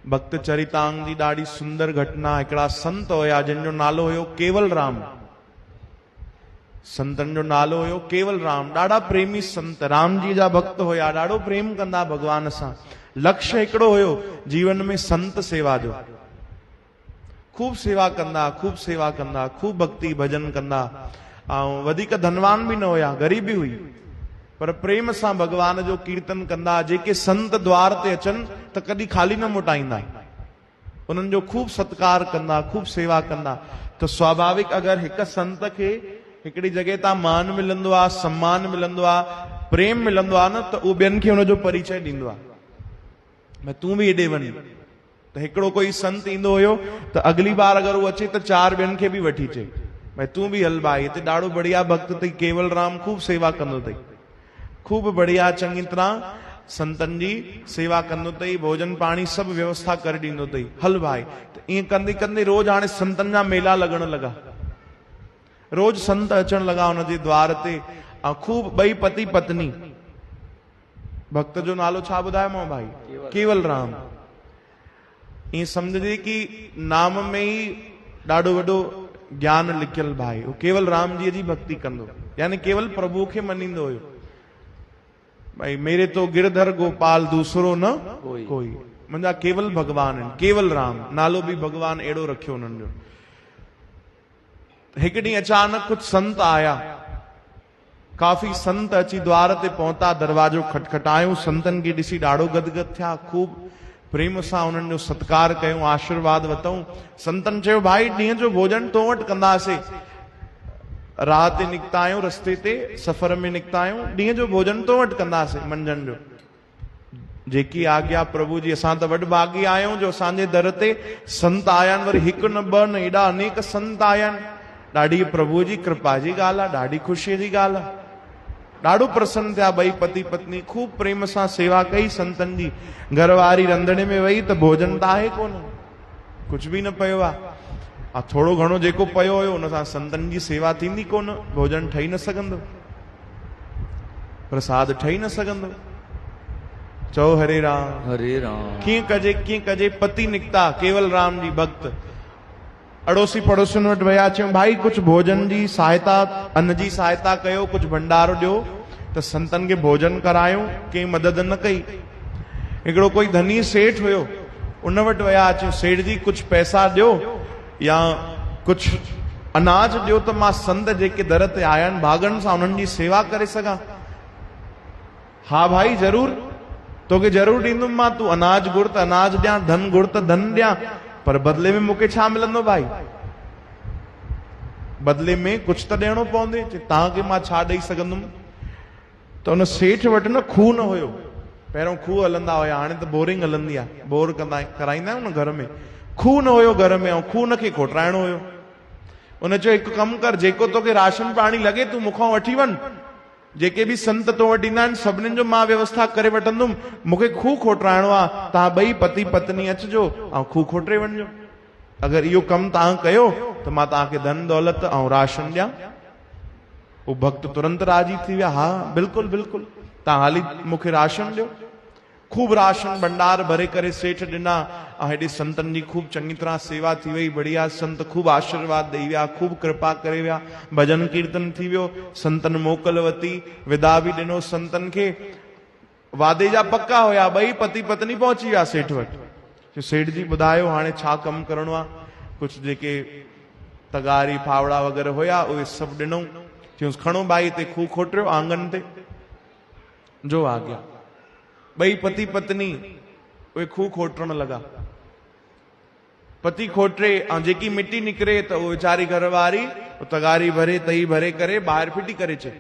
भक्त चरितांग जी ॾाढी सुंदर घटना। हिकिड़ा संत हुया जिन जो नालो हुयो केवल राम। संतन जो नालो हुयो केवल राम। ॾाढा प्रेमी संत, राम जी जा भक्त हुया, ॾाढो प्रेम कंदा भगवान सां। लक्ष्य हिकिड़ो हुयो जीवन में संत सेवा जो। खूब सेवा कंदा, खूब सेवा कंदा, खूब भक्ति भजन कंदा। ऐं वधीक धनवान भी न हुया, गरीबी हुई, पर प्रेम सां भगवान जो कीर्तन कंदा। जेके संत द्वार ते अचनि त कॾहिं खाली न मोटाईंदा, उन्हनि जो खूब सत्कार कंदा, खूब सेवा कंदा। त स्वाभाविक अगरि हिक संत खे हिकिड़ी जगह तां मान मिलंदो आहे, सम्मान मिलंदो आहे, प्रेम मिलंदो आहे न, त उहो ॿियनि खे हुनजो परिचय ॾींदो आहे, भई तूं बि हेॾे वञ। त हिकिड़ो कोई संत ईंदो हुयो त अगली बार अगरि उहो अचे त 4 ॿियनि खे बि वठी अचे, भई तूं बि हल भाई, हिते ॾाढो बढ़िया भक्त अथई केवल राम, खूब सेवा कंदो अथई, खूब बढ़िया चङी तरह संतन जी सेवा कंदो अथई, भोजन पाणी सभु व्यवस्था करे ॾींदो अथई, हल भाई। त ईअं कंदे कंदे रोज हाणे संतन जा मेला लॻण लॻा। रोज संत अचण लॻा हुनजे द्वार ते। ऐं खूब ॿई पति पत्नी। भक्त जो नालो छा ॿुधायोमांव भाई? केवल राम। ईअं सम्झजे कि नाम में ई ॾाढो वॾो ज्ञान लिखियल भाई। वो केवल राम जी जी भक्ति कंदो, यानी केवल प्रभु खे मञींदो हुयो। भाई मेरे तो गिरधर गोपाल दूसरो न कोई, मुंहिंजा केवल भगवान आहिनि, केवल राम। नालो बि भगवान अहिड़ो रखियो उन्हनि जो। हिकु ॾींहुं अचानक कुछ संत आया, काफ़ी संत अची द्वार ते पहुता, दरवाजो खटखटायो, संतन खे ॾिसी ॾाढो गदगद थिया, खूब प्रेम सां उन्हनि जो सत्कार कयूं, आशीर्वाद वरितऊं। संतन चयो भाई ॾींहं जो भोजन तो वटि कंदासीं, राह ते निकिता आहियूं, रस्ते ते सफ़र में निकिता आहियूं, ॾींहं जो भोजन तो वटि कंदासीं, मंझंदि जो। जेकी आज्ञा प्रभु जी। असां त वॾ भागी आहियूं जो असांजे दर ते संत आया आहिनि, वरी हिकु न ॿ न, एॾा अनेक संत आया आहिनि। ॾाढी प्रभु जी कृपा जी ॻाल्हि आहे, ॾाढी ख़ुशीअ जी ॻाल्हि आहे। ॾाढो प्रसन्न थिया ॿई पति पत्नी, खूब प्रेम सां सेवा कई संतन जी। घरवारी रंधिणे में वई त भोजन त आहे कोन, कुझु बि न पियो आहे। थोरो घणो जेको पियो हुयो उन सां संतन जी सेवा थींदी कोन, भोजन ठही न सघंदो, प्रसाद ठही न सघंदो। चओ हरे राम हरे राम। कीअं कजे पति निकिता केवल राम जी भक्त। अड़ोसी पड़ोसियुनि वटि विया, चयूं भाई कुझु भोजन जी सहायता, अन्न जी सहायता कयो, कुझु भंडारो ॾियो। त संतन खे भोजन करायूं, कंहिं मदद न कई। हिकिड़ो कोई धनी सेठ हुयो, उन वटि विया, चयूं सेठ जी कुझु पैसा ॾियो या कुझु अनाज ॾियो त मां संत जेके दर ते आया आहिनि भागनि सां उन्हनि जी सेवा करे सघां। हा भाई ज़रूर, तोखे ज़रूर ॾींदुमि मां, तूं अनाज घुर त अनाज ॾियां, धन घुर त धन ॾियां, पर बदले में मूंखे छा मिलंदो भाई? बदले में कुछ तो ॾियणो पवंदे, तव्हांखे मां छा ॾेई सघंदुमि? त उन सेठ वटि न खूह न हुयो। पहिरियों खूह हलंदा हुया, हाणे त बोरिंग हलंदी आहे, बोर कराईंदा आहियूं न घर में। खूह न हुयो घर में, ऐं खूह खे खोटराइणो हुयो। उन चयो हिकु कमु कर, जेको तोखे राशन पाणी लॻे तूं मूंखां वठी वञ, जेके बि संत तो वटि ईंदा आहिनि सभिनीनि जो मां व्यवस्था करे वठंदुमि, मूंखे खूह खोटराइणो आहे, तव्हां ॿई पति पत्नी अचिजो ऐं खूह खोटे वञिजो। अगरि इहो कमु तव्हां कयो त मां तव्हांखे धन दौलत ऐं राशन ॾियां। उहो भक्त तुरंत राजी थी विया, हा बिल्कुलु बिल्कुलु, तव्हां हाली मूंखे राशन ॾियो। खूब राशन भंडार भरे करे सेठ ॾिना, ऐं हेॾे संतनि जी खूब चङी तरह सेवा थी वई, बढ़िया। संत खूब आशीर्वाद ॾेई विया, खूब कृपा करे विया, भजन कीर्तन थी वियो, संतनि मोकल वरिती, विदा बि ॾिनो संतनि खे। वादे जा पक्का हुया, ॿई पति पत्नी पहुची विया सेठ वटि। सेठ जी ॿुधायो हाणे छा कमु करिणो आहे? कुझु जेके तगारी फावड़ा वग़ैरह हुया उहे सभु ॾिनऊं। चयूंसि खणो भाई, हिते खूह खोटियो आंगन ते, जो आ गया। ॿई पति पत्नी उहे खूह खोटण लॻा। पति खोटे ऐं जेकी मिटी निकिरे त उहो वीचारी घरवारी तगारी भरे तई भरे करे ॿाहिरि फिटी करे अचे।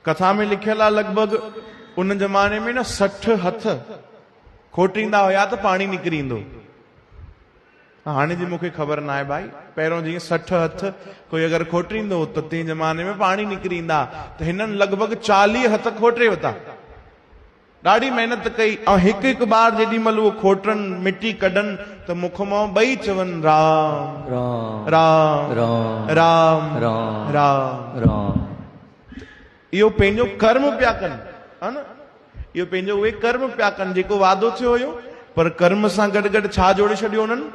कथा में लिखियल आहे लॻभॻि उन ज़माने में न 60 हथ खोटींदा हुया त पाणी निकिरी ईंदो। हाणे जी मूंखे ख़बर न आहे भाई, पहिरियों जीअं 60 हथ कोई अगरि खोटींदो त तंहिं ज़माने में पाणी निकिरी ईंदा। त हिननि लॻभॻि 40 हथ खोटे वरिता, ॾाढी महिनत कई। ऐं हिकु हिकु बार जेॾी महिल उहो खोटनि मिटी कढनि त मुख मां ॿई चवनि राम राम राम राम राम राम राम राम। इहो पंहिंजो कर्म पिया कनि, हा न, इहो पंहिंजो उहे कर्म पिया कनि जेको वादो थियो हुयो पर कर्म सां गॾु गॾु छा जोड़े छॾियो उन्हनि?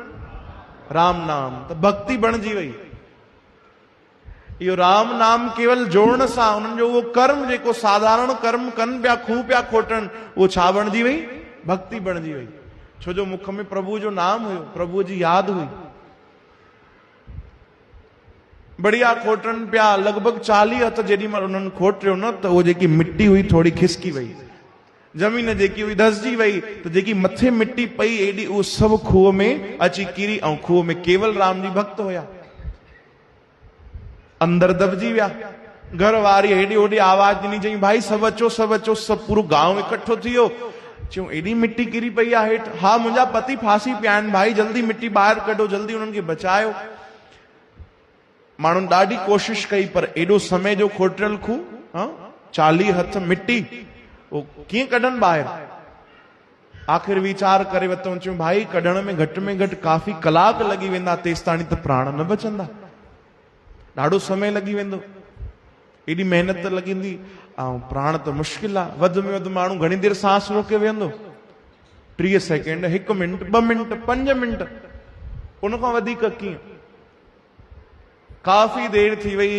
राम नाम। त भक्ति बणिजी वई। इहो राम नाम केवल जोड़न सां उन्हनि जो उहो कर्म जेको साधारण कर्म कनि पिया, खूह पिया खोटनि, उहो छा बणिजी वई? भक्ति बणिजी वई। छो जो मुख में प्रभु जो नाम हुयो, प्रभु जी यादि हुई। बढ़िया खोटनि पिया, लॻभॻि 40 हथ जेॾी महिल उन्हनि खोटियो न, त उहो जेकी मिटी हुई थोड़ी खिसकी वई, जमीन जेकी हुई धसजी वई, त जेकी मथे मिटी पई एॾी उहो सभु खूह में अची किरी, ऐं खूह में केवल राम जी भक्त हुया, अंदर दबजी विया। घर वारी हेॾी होॾी आवाज ॾिनी, चई भाई सभु अचो सभु अचो। सभु पूरो गांव इकट्ठो थी वियो। चयूं एॾी मिटी किरी पई आहे हेठि। हा मुंहिंजा पति फांसी पिया आहिनि, भाई जल्दी मिटी ॿाहिरि कढो, जल्दी उन्हनि खे बचायो। माण्हुनि ॾाढी कोशिश कई, पर एॾो समय जो खोटियल खूह, 40 हथ मिटी, उहो कीअं कढनि ॿाहिरि? आख़िर वीचार करे वरितो। चयूं भाई कढण में घटि काफ़ी कलाक लॻी वेंदा, तेसि ताणी त प्राण न बचंदा, ॾाढो समय लॻी वेंदो, एॾी महिनत लॻंदी, ऐं प्राण त मुश्किल आहे। वधि में वधि माण्हू घणी देरि सांस रोके वेहंदो? 30 सेकेंड, 1 मिंट, 2 मिंट, 5 मिंट, उन खां वधीक कीअं? काफ़ी देर थी वई,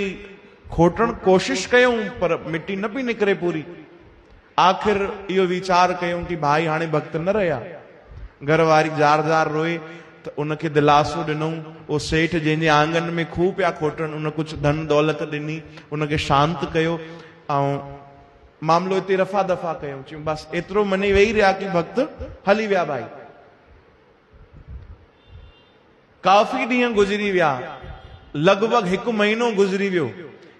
खोटण कोशिश कयूं पर मिटी न पई निकिरे पूरी। आख़िर इहो वीचार कयूं कि भाई हाणे भक्त न रहिया। घर वारी जार जार रोए, त उनखे दिलासो ॾिनऊं। उहो सेठ जंहिंजे आंगन में खूह पिया खोटनि, उन कुझु धन दौलत ॾिनी, उनखे शांत कयो, ऐं मामिलो हिते रफ़ा दफ़ा कयूं। चयूं बसि एतिरो मनी वेही रहिया कि भक्त हली विया। भाई काफ़ी ॾींहं गुज़री विया, लॻभॻि 1 महीनो गुज़री वियो।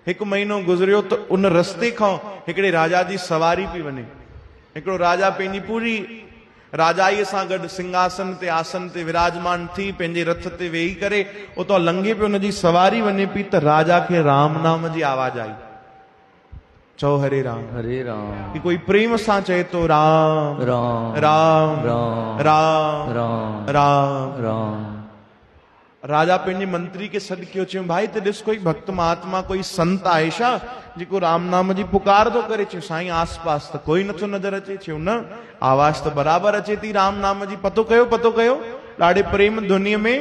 1 महीनो गुज़रियो त उन रस्ते खां हिकिड़े राजा जी सवारी पई वञे। हिकिड़ो राजा पंहिंजी पूरी राजाईअ सां गॾु सिंहासन ते आसन ते विराजमान थी, पंहिंजे रथ ते वेही करे उतां लंघे पियो, उनजी सवारी वञे पई, त राजा खे राम नाम जी आवाज आई। चओ हरे राम हरे राम। कि कोई प्रेम सां चए तो राम राम राम राम राम राम राम राम। राजा पंहिंजे मंत्री खे सॾु कयो। चयूं भाई त ॾिस कोई भक्त महात्मा, कोई संत आहे छा जेको राम नाम जी पुकार थो करे? चयूं साईं आस पास त कोई नथो नज़र अचे। चयूं न, आवाज त बराबरि अचे थी राम नाम जी। पतो कयो पतो कयो। ॾाढे प्रेम ध्वनिअ में,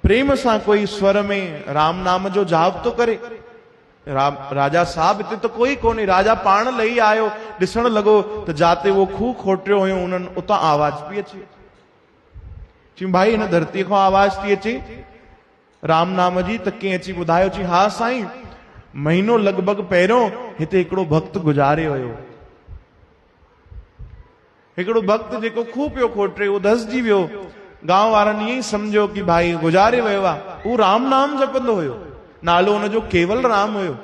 प्रेम सां कोई स्वर में राम नाम जो जाप थो करे। राजा साहब हिते त कोई कोन्हे। राजा पाण लही आयो, ॾिसण लॻो त जाते उहो खूह खोटियो हुयो उन्हनि, उतां आवाज पई अचे। चयूं भाई हिन धरतीअ खां आवाज थी अचे राम नाम जी, त कंहिं अची ॿुधायो? चई हा साईं, महीनो लॻभॻि पहिरियों हिते हिकिड़ो भक्त गुज़ारे वियो। हिकिड़ो भक्त जेको खूह पियो खोटे, उहो धसजी वियो। गांव वारनि ईअं ई सम्झो कि भाई गुज़ारे वियो आहे। उहो राम नाम जपंदो हुयो, नालो हुनजो केवल राम हुयो।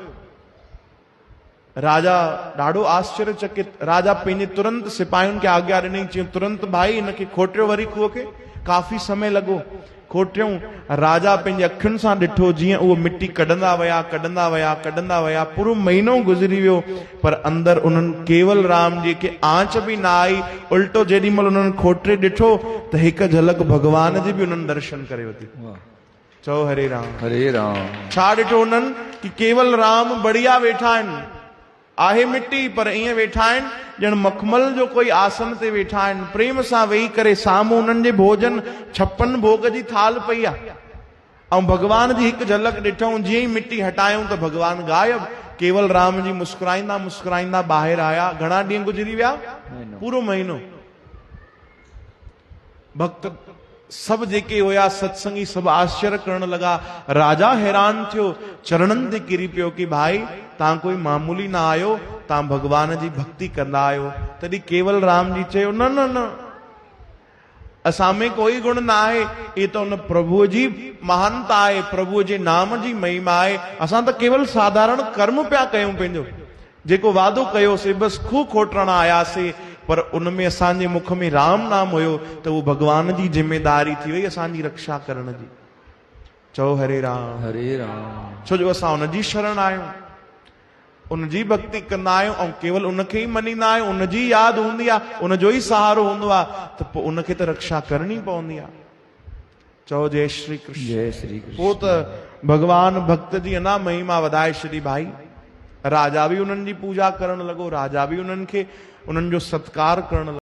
राजा ॾाढो आश्चर्यचकित। राजा पंहिंजे तुरंत सिपाहियुनि खे आज्ञा ॾिनी। चयूं तुरंत भाई हिनखे खोटियो वरी खूह खे। काफ़ी समय लॻो, खोटियूं। राजा पंहिंजे अखियुनि सां ॾिठो जीअं उहो मिटी कढंदा विया कढंदा विया कढंदा विया। पूरो महीनो गुज़री वियो, पर अंदरि उन्हनि केवल राम जी खे आंच बि न आई। उल्टो जेॾी महिल उन्हनि खोटे ॾिठो त हिकु झलक भॻवान जी बि उन्हनि दर्शन करे वरिती। चओ हरे राम हरे राम। छा ॾिठो उन्हनि? कि केवल राम बढ़िया वेठा आहिनि, आहे मिटी पर ईअं वेठा आहिनि ॼण मखमल जो कोई आसन ते वेठा आहिनि। प्रेम सां वेही करे साम्हूं उन्हनि जे भोजन 56 भोग जी थाल पई आहे, ऐं भॻवान जी हिकु झलक ॾिठऊं। जीअं ई मिटी हटायूं त भॻवान गायब। केवल राम जी मुस्कुराईंदा मुस्कुराईंदा ॿाहिरि आया। घणा ॾींहं गुज़री विया? पूरो महीनो। भक्त सभु जेके हुया सत्संगी सभु आश्चर्य करण लॻा। राजा हैरान थियो, चरणनि ते किरी पियो कि भाई तव्हां कोई मामूली न आहियो, तव्हां भॻवान जी भक्ति कंदा आहियो। तॾहिं केवल राम जी चयो न न न, असां में कोई गुण न आहे, ये तो उन प्रभुअ जी महानता आहे, प्रभुअ जे नाम जी महिमा आहे। असां त केवल साधारण कर्म पिया कयूं, पंहिंजो जेको वादो कयोसीं बसि खूह खोटण आयासीं, पर उनमें असांजे मुख में राम नाम हुयो त उहो भॻवान जी जिम्मेदारी थी वई असांजी रक्षा करण जी। चओ हरे राम हरे राम। छो जो असां उनजी शरण आहियूं, उनजी भक्ति कंदा आहियूं, ऐं केवल उनखे ई मञींदा आहियूं। उनजी यादि हूंदी आहे, उनजो ई सहारो हूंदो आहे, त पोइ उनखे त रक्षा करणी पवंदी आहे। चओ जय श्री कृष्ण। जय श्री कृष्ण। पोइ त भॻवान भक्त जी अञा महिमा वधाए छॾी। भाई राजा बि उन्हनि जी पूजा करण लॻो, राजा बि उन्हनि खे उन्हनि जो सत्कार करण लॻो।